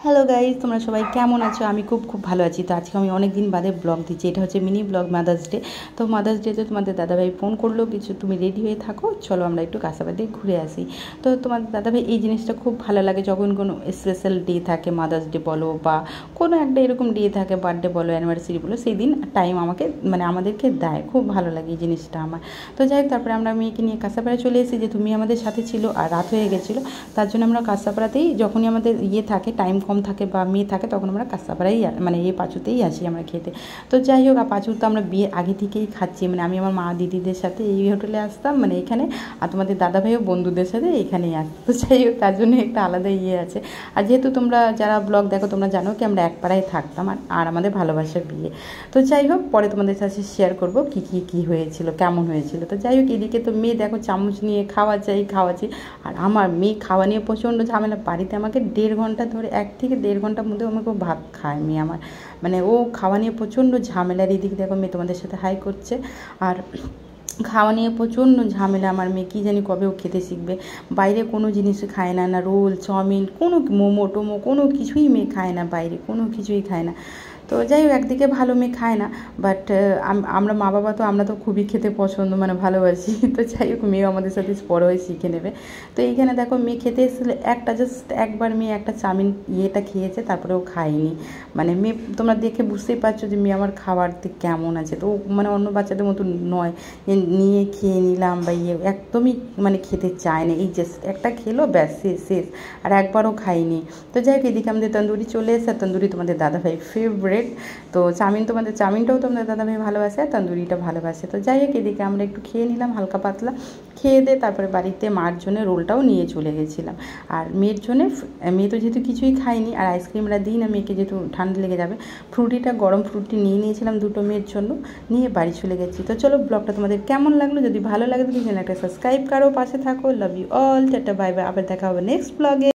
Hello guys, তোমরা সবাই কেমন আছো? আমি খুব ভালো আছি। তো আজকে আমি অনেক দিন বাদে ব্লগ দিচ্ছি। এটা হচ্ছে মিনি ব্লগ মাদার্স ডে। তো মাদার্স ডেতে তোমাদের দাদাভাই ফোন করলো, কিছু তুমি রেডি হয়ে থাকো, চলো আমরা একটু কাঁসাবাড়ি ঘুরে আসি। তো তোমাদের দাদাভাই এই জিনিসটা খুব ভালো লাগে, যখন কোনো স্পেশাল ডে থাকে, মাদার্স ডে বলো বা কোনো একটা এরকম ডে থাকে, বার্থডে বলো, অ্যানিভার্সারি বলো, সেই দিন টাইম আমাকে আমাদেরকে দেয়। খুব ভালো লাগে এই জিনিসটা আমার। তো যাই হোক, তারপরে আমরা মেয়েকে নিয়ে কাঁসাপাড়ায় চলে এসেছি, যে তুমি আমাদের সাথে ছিল আর রাত হয়ে গেছিলো, তার জন্য আমরা কাঁসাপাড়াতেই যখনই আমাদের থাকে, টাইম কম থাকে বা মেয়ে থাকে, তখন আমরা কাঁসাপাড়াই এই পাঁচুতেই আসি আমরা খেতে। তো যাই হোক, পাঁচু তো আমরা বিয়ে আগে থেকেই খাচ্ছি, আমি আমার মা দিদিদের সাথে এই হোটেলে আসতাম, এখানে, আর তোমাদের দাদাভাইও বন্ধুদের সাথে এখানেই আসতো। তো যাই হোক, তার জন্য একটা আলাদা আছে। আর যেহেতু তোমরা যারা ব্লগ দেখো, তোমরা জানো কি আমরা এক পাড়ায় থাকতাম, আর আমাদের ভালোবাসার বিয়ে। তো যাই হোক, পরে তোমাদের সাথে শেয়ার করবো কী হয়েছিল, কেমন হয়েছিল। তো যাই হোক, এদিকে তো মেয়ে দেখো চামচ নিয়ে খাওয়াচ্ছি, আর আমার মেয়ে খাওয়া নিয়ে প্রচণ্ড ঝামেলা। বাড়িতে আমাকে 1.5 ঘন্টা ধরে, 1 থেকে 1.5 ঘন্টার মধ্যে আমাকে ভাত খায় মেয়ে আমার, ও খাওয়া নিয়ে প্রচণ্ড ঝামেলার। এদিকে দেখো মেয়ে তোমাদের সাথে হাই করছে, আর খাওয়া নিয়ে প্রচণ্ড ঝামেলা আমার মেয়ে। কী জানি কবে ও খেতে শিখবে। বাইরে কোনো জিনিসই খায় না, রোল, চাউমিন, কোনো মোমো টোমো কোনো কিছুই মেয়ে খায় না, বাইরে কোনো কিছুই খায় না। তো যাই হোক, একদিকে ভালো মেয়ে খায় না, বাট আমরা মা বাবা তো আমরা তো খুবই খেতে পছন্দ ভালোবাসি। তো যাই হোক, মেয়েও আমাদের সাথে বড় হয়ে শিখে নেবে। তো এইখানে দেখো মেয়ে খেতে এসেছিলো, জাস্ট একবার মেয়ে একটা চাউমিন খেয়েছে, তারপরে ও খায়নি। মেয়ে তোমরা দেখে বুঝতেই পারছো যে মেয়ে আমার খাবার দিক কেমন আছে। তো অন্য বাচ্চাদের মতো নয়, নিয়ে খেয়ে নিলাম বা একদমই খেতে চায় না। এই জাস্ট একটা খেলো, ব্যাস শেষ, আর একবারও খাইনি। তো যাই হোক, এদিকে আমাদের তন্দুরি চলে এসে, তন্দুরি তোমাদের দাদাভাই ফেভারেট। তো চাউমিনটাও তোমাদের দাদাভাই ভালোবাসে, আর তন্দুরিটা ভালোবাসে। তো যাই হোক, এদিকে আমরা একটু খেয়ে নিলাম হালকা পাতলা, খেয়ে দিয়ে তারপরে বাড়িতে মার জন্য রোলটাও নিয়ে চলে গেছিলাম। আর মেয়ের জন্যে, মেয়ে তো যেহেতু কিছুই খায়নি, আর আইসক্রিমটা দিই না মেয়েকে, যেহেতু ঠান্ডা লেগে যাবে, গরম ফ্রুটি নিয়ে নিয়েছিলাম 2টো মেয়ের জন্য, নিয়ে বাড়ি চলে গেছি। তো চলো, ব্লগটা তোমাদের কেমন লাগলো? যদি ভালো লাগে তো চ্যানেলটা সাবস্ক্রাইব করো, পাশে থাকো। Love you all, tata, bye bye. আবার দেখা হবে নেক্সট ব্লগে।